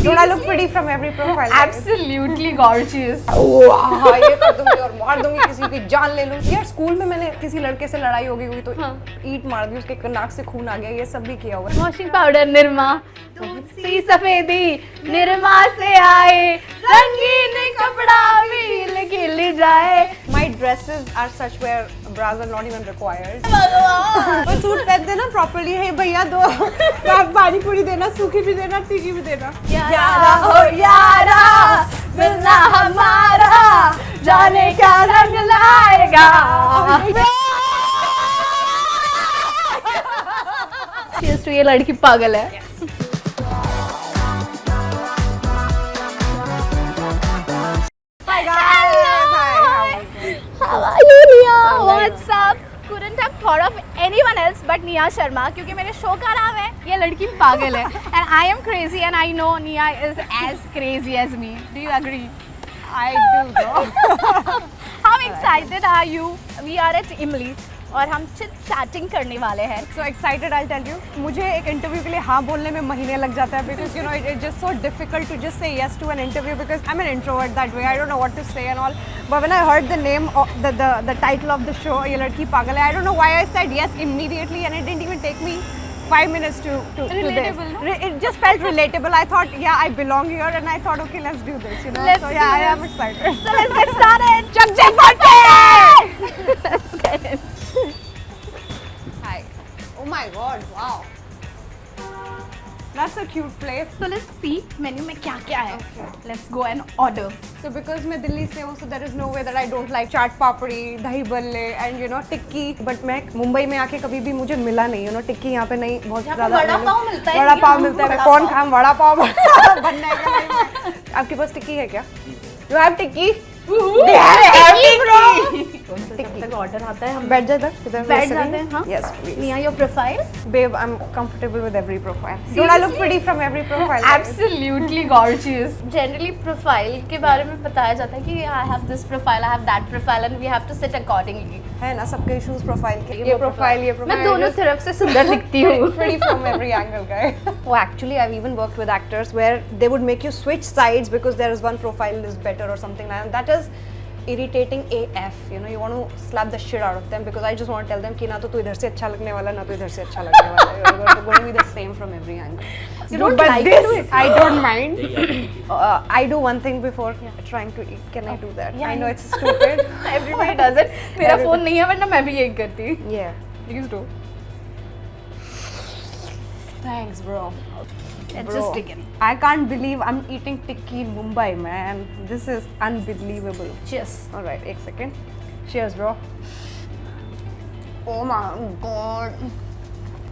Don't I look pretty from every profile? Absolutely gorgeous. वाह, ये कर दूंगी और मार दूंगी, किसी की जान ले लूं। यार स्कूल में मैंने किसी लड़के से लड़ाई हो गई हुई तो ईंट मार दी, उसके नाक से खून आ गया, ये सब भी किया हुआ है। वॉशिंग पाउडर निरमा, सी सफेदी निरमा से आए, रंगीन कपड़ा भी खिल जाए। My dresses are such where bras are not even required. वो सूट पहन देना properly है भैया, दो पानी पूरी देना, सूखी भी देना, तीखी भी देना। यारा हो यारा, मिलना हमारा, जाने क्या रंग लाएगा। Cheers to ये लड़की पागल है। Hi guys. How are you, Nia? What's up? Couldn't have thought of anyone else but Nia Sharma, क्योंकि मेरे शो का नाम है ये लड़की पागल है। And I am crazy and I know Nia is as crazy as me. Do you agree? I do though. How excited are you? We are at Imli और हम चैटिंग करने वाले हैं। So excited, I'll tell you. मुझे एक interview के लिए हाँ बोलने में महीने लग जाता है because you know it's just so difficult to just say yes to an interview because I'm an introvert that way. I don't know what to say and all. But when I heard the name of the title of the show, ये लड़की पागल है, I don't know why I said yes immediately and it didn't even take me 5 minutes to Relatable, this. It just felt relatable. I thought, yeah, I belong here and I thought, okay, let's do this, you know. Let's so do yeah, I this. am excited. So let's get started. Chak chak party! Let's get it. Hi. Oh my God! Wow. That's a cute place. So let's see menu में क्या क्या है. Okay. Let's go and order. So because मैं दिल्ली से हूँ, so there is no way that I don't like चाट पापड़ी, दही बल्ले and you know tikki. But मैं मुंबई में आके कभी भी मुझे मिला नहीं, you know टिक्की यहाँ पे नहीं बहुत ज़्यादा. वड़ा पाव मिलता है. वड़ा पाव मिलता है. कौन खाम वड़ा पाव बनना है क्या नहीं? आपके पास टिक्की है क्या? You have टिक्की? तक ऑर्डर आता है हम बैठ जाते हैं. बैठ जाते हैं. हाँ. Yes, please. Nia, your profile? Babe, I'm comfortable with every profile. Don't I look pretty from every profile? Absolutely gorgeous. Generally profile के बारे में बताया जाता है कि I have this profile, I have that profile and we have to sit accordingly. है ना सबके इश्यूज प्रोफाइल के. ये प्रोफाइल मैं दोनों तरफ से सुंदर दिखती हूँ. Pretty from every angle, guy. Oh, actually, I've even worked with actors where they would make you switch sides because there is one profile is better or something like that. That is irritating AF. You know, you want to slap the shit out of them because I just want to tell them कि ना तो तू इधर से अच्छा लगने वाला, ना तो इधर से अच्छा लगने वाला. You're going to be the same from every angle. You don't but like this, to do it? I don't mind. I do one thing before trying to eat. Can I do that? Yeah, I know yeah. it's stupid. Everybody does it. मेरा phone नहीं है वरना मैं भी यही करती. Yeah. Please do. Thanks, bro. Let's Bro, just begin. I can't believe I'm eating tikki in Mumbai, man. This is unbelievable. Cheers. All right, एक second. Cheers, bro. Oh my God.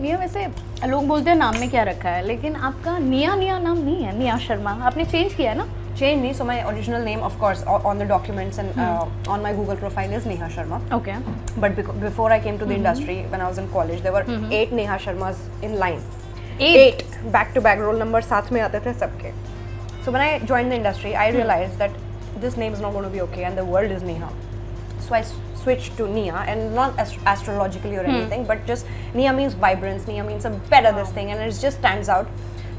निया वैसे लोग बोलते हैं नाम में क्या रखा है, लेकिन आपका निया नाम नहीं है. निया शर्मा आपने चेंज किया है ना? Change नहीं. So my original name, of course, on the documents and on my Google profile is Neha Sharma. Okay. But before I came to the industry, when I was in college, there were 8 Neha Sharmas in line. 8 back to back roll numbers साथ में आते थे सबके. So when I joined the industry, I realized that this name is not going to be okay and the world is Neha. So I switched to Nia, and not astrologically or anything, but just Nia means vibrance, Nia means a better this thing, and it just stands out.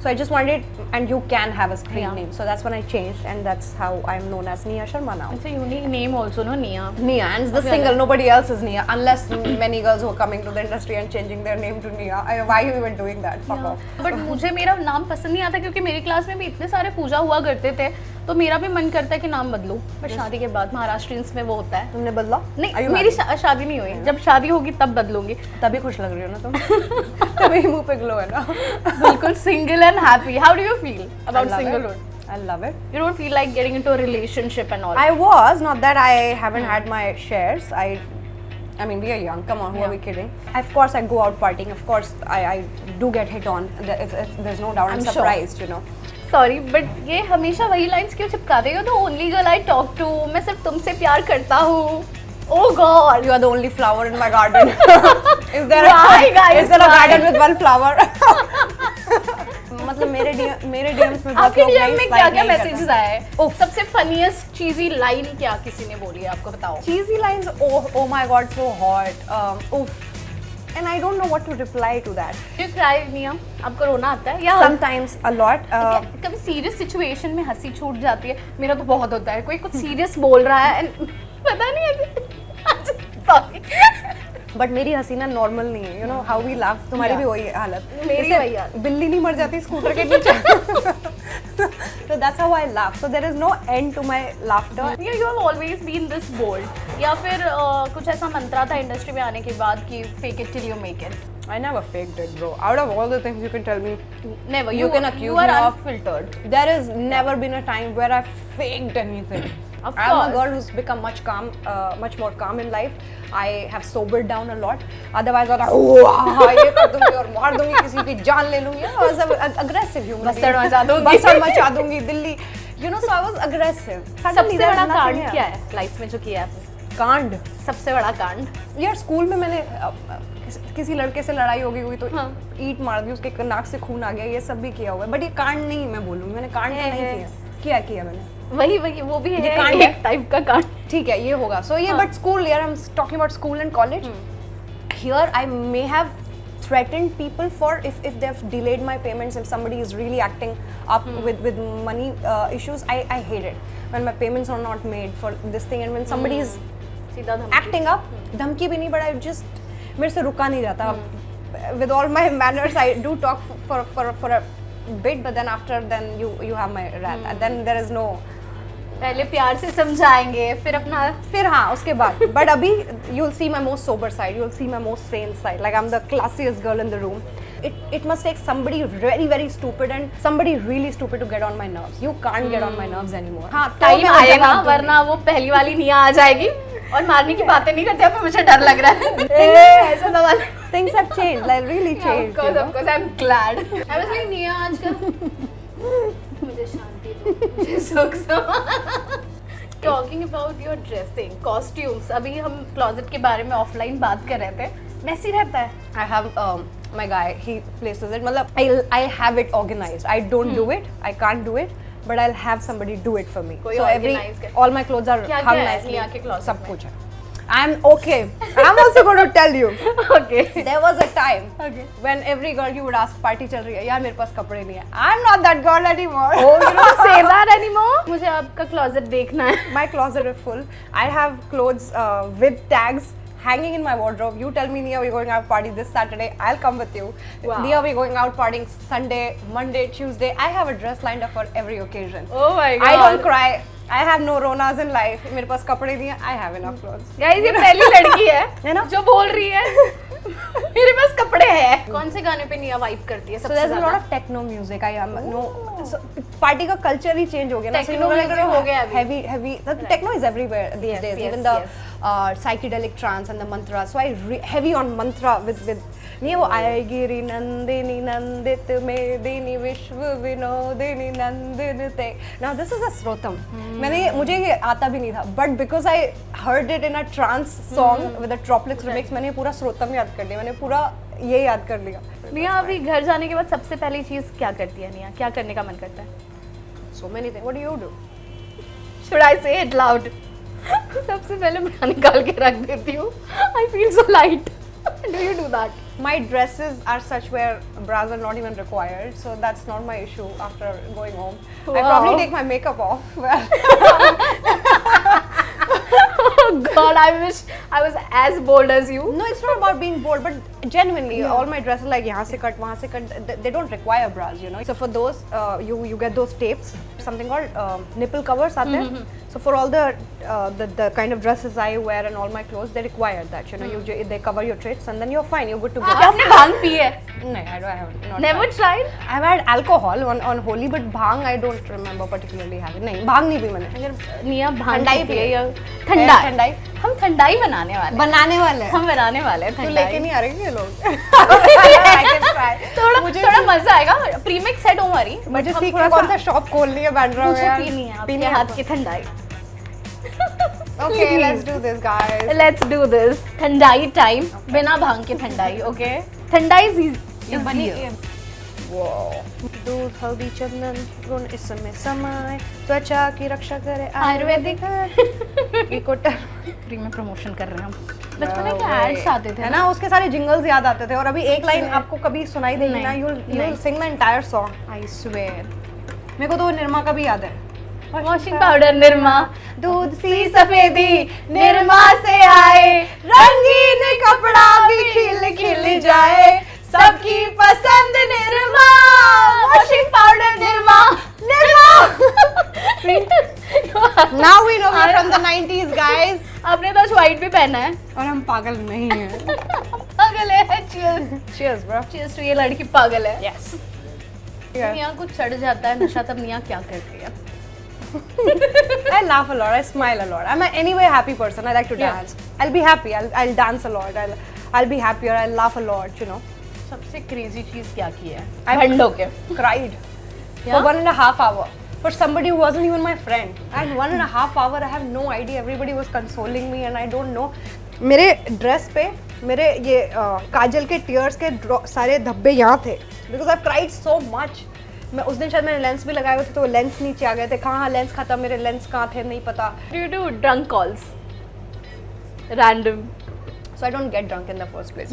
So I just wanted, and you can have a screen name. So that's when I changed, and that's how I'm known as Nia Sharma now. It's a unique name also, no? Nia. Nia, and it's the single, nobody else is Nia, unless many girls who are coming to the industry and changing their name to Nia. Why are you even doing that? Fuck off. But मुझे मेरा नाम पसंद नहीं आता क्योंकि मेरी class में भी इतने सारे पूजा हुआ करते थे, तो मेरा भी मन करता है कि नाम बदलूं. पर शादी के बाद महाराष्ट्रियंस में वो होता है. तुमने बदला? नहीं, मेरी शादी नहीं हुई. जब शादी होगी तब बदलूंगी. तभी खुश लग रही हो ना तुम. तभी मुंह पे ग्लो है ना. बिल्कुल single and happy. How do you feel about singlehood? I love it. You don't feel like getting into a relationship and all? I was, not that I haven't had my shares. I mean, we are young. Come on, who are we kidding? Of course, I go out partying. Of course, I do get hit on. There's no doubt. I'm surprised, you know. Sorry, but ये हमेशा वही lines क्यों चिपकाते हो? The only girl I talk to, मैं सिर्फ तुमसे प्यार करता हूँ. Oh God! You are the only flower in my garden. Is there Why, guys? Is there a garden with one flower? मतलब मेरे DMs में बहुत आपके लोग DM में क्या क्या नहीं मैसेजेस करते. आए? सबसे फनीएस्ट चीजी लाइन क्या किसी ने बोली है आपको बताओ? Cheesy lines. Oh my God, so hot. Oof. and I don't know what to reply to that. You cry, निया? आपको रोना आता है या Sometimes a lot. कभी सीरियस सिचुएशन में हंसी छूट जाती है? मेरा तो बहुत होता है, कोई कुछ सीरियस बोल रहा है and पता नहीं ऐसे सॉरी बट मेरी हंसी ना नॉर्मल नहीं है, you know how we laugh. तुम्हारी भी वही हालत. मेरी जैसे वही हालत. बिल्ली नहीं मर जाती स्कूटर के नीचे. So that's how I laugh. So there is no end to my laughter. You have always been this bold. या फिर कुछ ऐसा मंत्रा था इंडस्ट्री में आने के बाद कि fake it till you make it. I never faked it, bro. Out of all the things you can tell me, Never. You can accuse you are me of- unfiltered. there has never been a time where I faked anything. Of I'm a course. girl who's become much more calm in life. I have sobered down a lot. Otherwise, I was ये कर दूंगी और मार दूंगी किसी की जान ले लूंगी. I was an aggressive human. Bastar मचा दूंगी. बस्तर मचा दूंगी Delhi. You know, so I was aggressive. सबसे Suddenly there's बड़ा nothing कांड here. क्या है लाइफ में जो किया है आपने? कांड. सबसे बड़ा कांड यार स्कूल में मैंने किसी लड़के से लड़ाई हो गई हुई तो हाँ. ईंट मार दी, उसके नाक से खून आ गया, ये सब भी किया हुआ है. बट ये कांड नहीं मैं बोलूँगी, मैंने कांड तो नहीं किया. किया मैंने. वही वो भी है कांड एक टाइप का कांड. ठीक है, ये होगा. सो ये बट स्कूल, यार I am talking about school and college. Here I may have threatened people for if they've delayed my payments, if somebody is really acting up with money issues. I hate it when my payments are not made for this thing, and when somebody is सीधा धमकी. acting up. धमकी भी नहीं, but I just मेरे से रुका नहीं जाता. With all my manners, I do talk for a bit, but then after then you have my wrath, and then there is no. पहले प्यार से समझाएंगे फिर अपना फिर हाँ उसके बाद. But अभी you'll see my most sober side, you'll see my most sane side. Like I'm the classiest girl in the room. It must take somebody very very stupid and somebody really stupid to get on my nerves. You can't get on my nerves anymore. हाँ time आएगा वरना वो पहली वाली निया आ जाएगी और मारने की बातें नहीं करते. अब मुझे डर लग रहा है. ऐसा सवाल. Things have changed, like really changed. Of course, I'm glad. I was like निया आजकल मुझे शांति दो, मुझे सुख दो. Talking about your dressing, costumes. अभी हम क्लोजेट के बारे में ऑफलाइन बात कर रहे थे. मैसी रहता है. I have my guy, he places it. मतलब I have it organized. I don't do it. I can't do it. But I'll have somebody do it for me. कोई So organize कर. all my clothes are क्या hung क्या है nicely. निया के closet सब में? कुछ है. I'm okay. I'm also going to tell you. Okay. There was a time Okay. when every girl you would ask party चल रही है, यार मेरे पास कपड़े नहीं है. I'm not that girl anymore. Oh, you don't say that anymore. मुझे आपका क्लोजेट देखना है. My closet is full. I have clothes with tags hanging in my wardrobe. You tell me, Nia, we're going out party this Saturday. I'll come with you. Wow. Nia, we're going out partying Sunday, Monday, Tuesday. I have a dress lined up for every occasion. Oh my god. I don't cry. I have no ronas in life. मेरे पास कपड़े नहीं है. I have enough clothes. Guys, ये पहली लड़की है ना? है जो बोल रही है मेरे पास कपड़े हैं. कौन से गाने पे निया वाइब करती है So सबसे there's a lot ज्यादा? of techno music. I am no. So, party का culture ही change हो गया ना. So Techno you know, music हो गया अभी. heavy. The techno is everywhere these Yes, days. yes, Even the yes. psychedelic trance and the mantra. So I heavy on mantra with नहीं वो आएगी नंदिनी नंदित मेदिनी विश्व Vinodini नंदिते. Now this is a श्रोतम. मुझे ये आता भी नहीं था. But because I heard it in a trance song with a Troplix remix, मैंने पूरा श्रोतम याद कर लिया. मैंने पूरा ये याद कर लिया. निया अभी घर जाने के बाद सबसे पहली चीज क्या करती है निया? क्या करने का मन करता है? So many things. What do you do? Should I say it loud? सबसे पहले मैं निकाल के रख देती हूँ. I feel so light. Do you do that? My dresses are such where bras are not even required, so that's not my issue after going home. I Wow. probably take my makeup off. Oh God, I wish I was as bold as you. No, it's not about being bold, but genuinely, all my dresses like यहाँ से cut, वहाँ से cut, they don't require bras, you know. So for those, you get those tapes, something called nipple covers आते हैं. So for all the kind of dresses I wear and all my clothes, they require that, you know. They cover your tits and then you're fine, you're good to go. क्या आपने भांग P है? No, I haven't. Not Never that. tried? I've had alcohol on Holi, but bhang I don't remember particularly having. नहीं, भांग नहीं P मैंने. अगर निया भांग ठंडाई पीती है पिए. या ठंडा ठंडाई. हम ठंडाई बनाने वाले हैं. बनाने वाले हैं. हम बनाने वाले हैं तो ठंडाई. लेके नहीं आ रहे ये लोग. I can try. थोड़ा मजा आएगा. प्रीमिक्स है, डोंट वरी. मुझे सीखना कौन सा शॉप खोलनी है बैंड्रा में. मुझे पीनी है आपके हाथ की ठंडाई. Okay, let's do this, guys. Let's do this. Thandai time बिना भांग के ठंडाई. Okay. ठंडाई is ये बनी easier. Wow. दूध हल्दी चंदन गुण इसमें समाए, त्वचा की रक्षा करे आयुर्वेदिक फ्री में प्रमोशन कर रहे हैं हम। बचपन में क्या एड्स आते थे है ना, उसके सारे जिंगल्स याद आते थे। और अभी एक लाइन आपको कभी सुनाई देगी ना, नहीं, यू नहीं। Will sing the entire song. I swear. मेरे को तो वो निरमा का भी याद है। वॉशिंग पाउडर निरमा, दूध सी सफेदी निरमा से आए, रंगीन कपड़ा भी खिल खिल जाए, सबकी पसंद Nirma, washing powder Nirma. Now we know we're from the 90s guys। आपने तो व्हाइट भी पहना है। और हम पागल नहीं हैं। पागल है। Cheers. Cheers bro। Cheers to ये लड़की पागल है। Yes। निया को चढ़ जाता है नशा, तब निया क्या करती है? I laugh a lot, I smile a lot। I'm an anyway happy person, I like to Yeah. dance। I'll be happy, I'll dance a lot, I'll be happier, I'll laugh a lot, you know। सबसे crazy चीज क्या की है? I- भंडो के। Cried Yeah? for 1.5 hours for somebody who wasn't even my friend। And 1.5 hours, I have no idea, everybody was consoling me and I don't know। मेरे dress पे मेरे ये काजल के टीयर्स के सारे धब्बे यहाँ थे, because I've cried so much। मैं उस दिन शायद मैंने लेंस भी लगाए हुए थे, तो वो लेंस नीचे आ गए थे। कहाँ लेंस खत्म, मेरे लेंस कहाँ थे नहीं पता। Due to drunk calls, random। So I don't get drunk in the first place।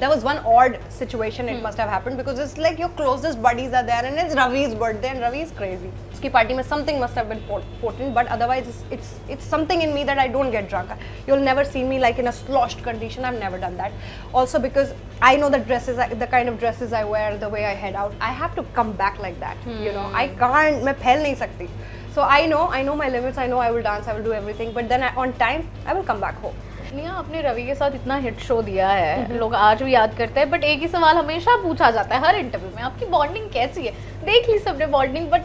There was one odd situation it must have happened, because it's like your closest buddies are there and it's Ravi's birthday and Ravi is crazy। उसकी party में something must have been potent, but otherwise it's something in me that I don't get drunk। You'll never see me like in a sloshed condition, I've never done that। Also because I know the dresses, the kind of dresses I wear, the way I head out, I have to come back like that। You know, I can't, मैं फैल नहीं सकती। So I know my limits, I know I will dance, I will do everything, but then on time I will come back home। निया आपने रवि के साथ इतना hit show दिया है, लोग आज भी याद करते हैं, बट एक ही सवाल हमेशा पूछा जाता है हर इंटरव्यू में, आपकी बॉन्डिंग कैसी है? देख ली सबने बॉन्डिंग, बट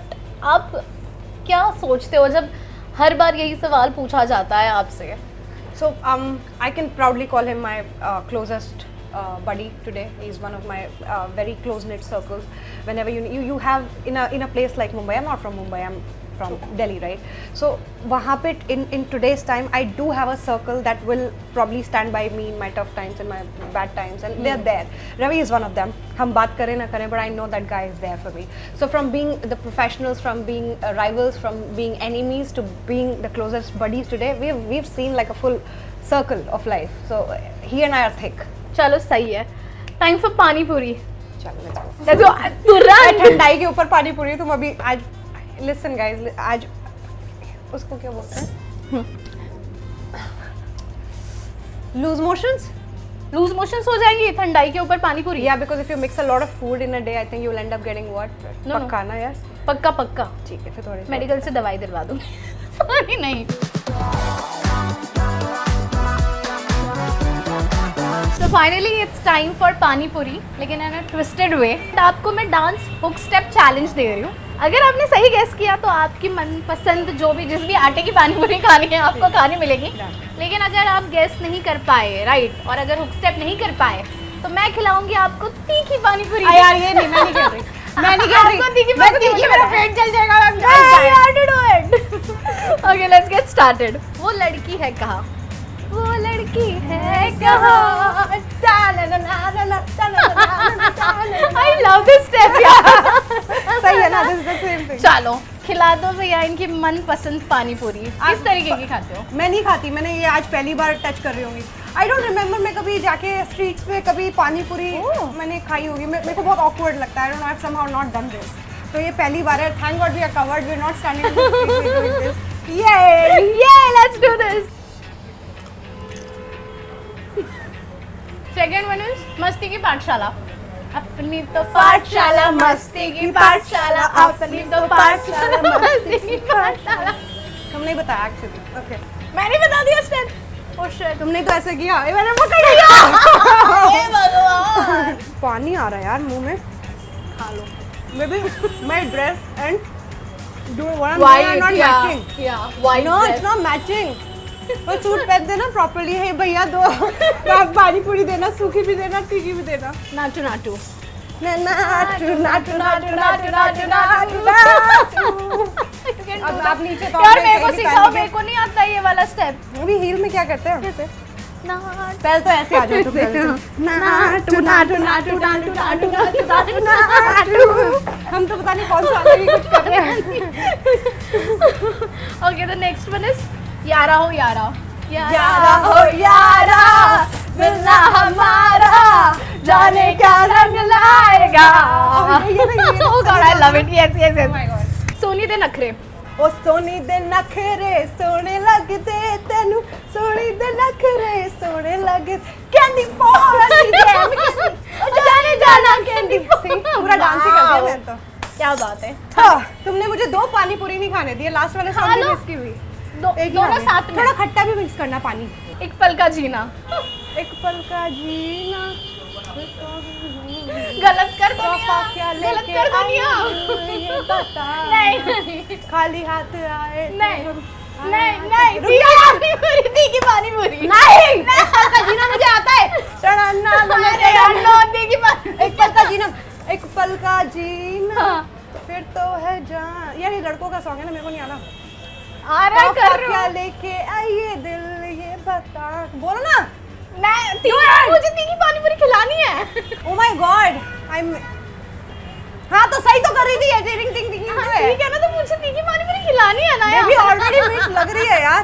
आप क्या सोचते हो जब हर बार यही सवाल पूछा जाता है आपसे? So I can proudly call him my closest buddy today। He's one of my very close knit circles। Whenever you have in a place like Mumbai, I'm not from Mumbai, I'm from Delhi, right? So वहाँ पे in today's time I do have a circle that will probably stand by me in my tough times and my bad times, and they're there। Ravi is one of them। हम बात करें ना करें, but I know that guy is there for me। So from being the professionals, from being rivals, from being enemies to being the closest buddies today, we've seen like a full circle of life। So he and I are thick। चलो सही है। Time for पानी पूरी। चलो let's go। तुरंत ठंडाई के ऊपर पानी पूरी। तुम अभी आज लिसन गाइस, आज उसको क्या बोलते हैं, लूज मोशंस हो जाएंगी ठंडाई के ऊपर पानी पूरी। या because if you mix a lot of food in a day, I think you will and up getting what, No, no। पक्का ना यार? पक्का पक्का। ठीक है, फिर थोड़ी मेडिकल से दवाई दिलवा दूंगी। सॉरी नहीं। So finally it's time for पानी पूरी, लेकिन in a twisted way। आपको मैं डांस हुक स्टेप चैलेंज दे रही हूँ। अगर आपने सही गेस किया तो आपकी मनपसंद जो भी जिस भी आटे की पानी पूरी खानी है आपको खानी मिलेगी। लेकिन अगर आप गेस नहीं कर पाए राइट, और अगर हुक स्टेप नहीं कर पाए, तो मैं खिलाऊंगी आपको तीखी पानी पूरी। यार ये नहीं, मैं नहीं कर रही, मैं नहीं कर रही। आपको तीखी मैं पानी पूरी मेरा पेट जल जाएगा। Okay, let's get started। वो लड़की है कहाँ? वो लड़की है कहाँ? I love this step यार। सही है ना? This is the same thing। चलो खिला दो भैया इनकी मनपसंद पानी पूरी। किस तरीके की खाते हो? मैं नहीं खाती, मैंने ये आज पहली बार टच कर रही होंगी। आई डोंट रिमेम्बर मैं कभी जाके स्ट्रीट्स पे कभी पानी पूरी मैंने खाई होगी। मेरे को बहुत ऑकवर्ड लगता है। I don't know, I have somehow not done this. तो ये पहली बार है। Thank God we are covered, we are not standing in the street doing this. ये let's do this. Second one is मस्ती की पाठशाला। अपनी तो पाठशाला मस्ती की पाठशाला, अपनी तो पाठशाला मस्ती की पाठशाला। तुमने बताया एक्चुअली। ओके, मैंने बता दिया स्टेप। ओह शिट, तुमने तो ऐसे किया, ये मैंने पकड़ लिया। हे भगवान। पानी आ रहा है यार मुंह में। खा लो। Maybe my dress and do what I'm doing are not matching। white No, dress। it's not matching। तो सूट पहन देना प्रॉपर्ली। है भैया, दो आप पानी पूरी देना, सूखी भी देना, तीखी भी देना। नाटू नाटू नाटू नाटू नाटू नाटू नाटू नाटू। अब आप नीचे तो यार मेरे को सिखाओ, मेरे को नहीं आता ये वाला स्टेप। अभी हील में क्या करते हैं? कैसे? पहले तो ऐसे आ जाओ, तो पहले से नाटू नाटू नाटू नाटू नाटू नाटू नाटू। हम तो पता नहीं कौन सा अलग ही कुछ कर रहे हैं। Okay, the next one is यारा हो यारा। यारा हो यारा मिलना हमारा, जाने क्या रंग लाएगा। Oh God, I love it. Yes, yes, yes. Oh my God. Soni दे नखरे। ओ सोनी दे नखरे सोने लगदे तेनू, सोनी दे नखरे सोने लगदे, कैंडी पॉल जाने जाना कैंडी। पूरा डांस ही कर दिया मैंने तो। क्या बात है। हाँ, तुमने मुझे 2 पानी पूरी नहीं खाने दिए, लास्ट वाले खा सॉन्ग लो। में इसकी हुई। एक ही दोनों खा लिए। साथ में। थोड़ा खट्टा भी मिक्स करना पानी। एक पल का जीना। एक पल का जीना, गलत कर दो तोहफा क्या निया, गलत लेके कर दो आई निया। ये बता। नहीं खाली हाथ आए नहीं तो हम- नहीं नहीं, रुक जा। पानी पूरी दी की पानी पूरी। नहीं, एक पल का जीना मुझे आता है। टड़न्ना अरे यार, नो दी की पानी। एक पल का जीना, एक पल का जीना, हाँ। फिर तो है जान। यार ये लड़कों का सॉन्ग है ना, मेरे को नहीं आना। आ रहा है, तोहफा कर क्या रहा हूँ। लेके आइए दिल ये बता, बोलो ना। मुझे दी की पानी पूरी खिलानी है। ओ माय गॉड, आई हाँ तो सही तो कर रही थी ये, टिंग टिंग टिंग हाँ, ठीक है ना, तो मुझे दी की पानी पूरी खिलानी है ना ये यार। भी ऑलरेडी मिस लग रही है यार।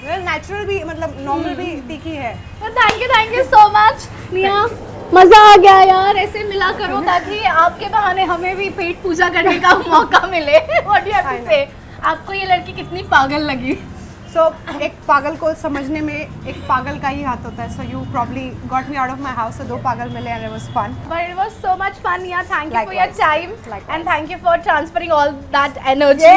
वेल नेचुरल भी, मतलब नॉर्मल भी तीखी है। थैंक यू सो मच निया, मजा आ गया यार। ऐसे मिला करो ताकि आपके बहाने हमें भी पेट पूजा करने का मौका मिले। व्हाट यू हैव टू से? आपको ये लड़की कितनी पागल लगी? सो एक पागल को समझने में एक पागल का ही हाथ होता है। So you probably got me out of my house, 2 पागल मिले and it was fun. But it was so much fun, yeah. Thank you for your Likewise. time. Likewise. And thank you for transferring all that energy.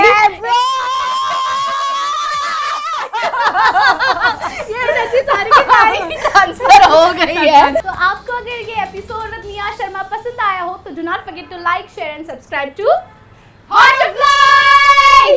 ये energy सारी की सारी transfer हो गई है। तो आपको अगर ये एपिसोड निया शर्मा पसंद आया हो तो do not forget to like, share and subscribe to Hot to Fly.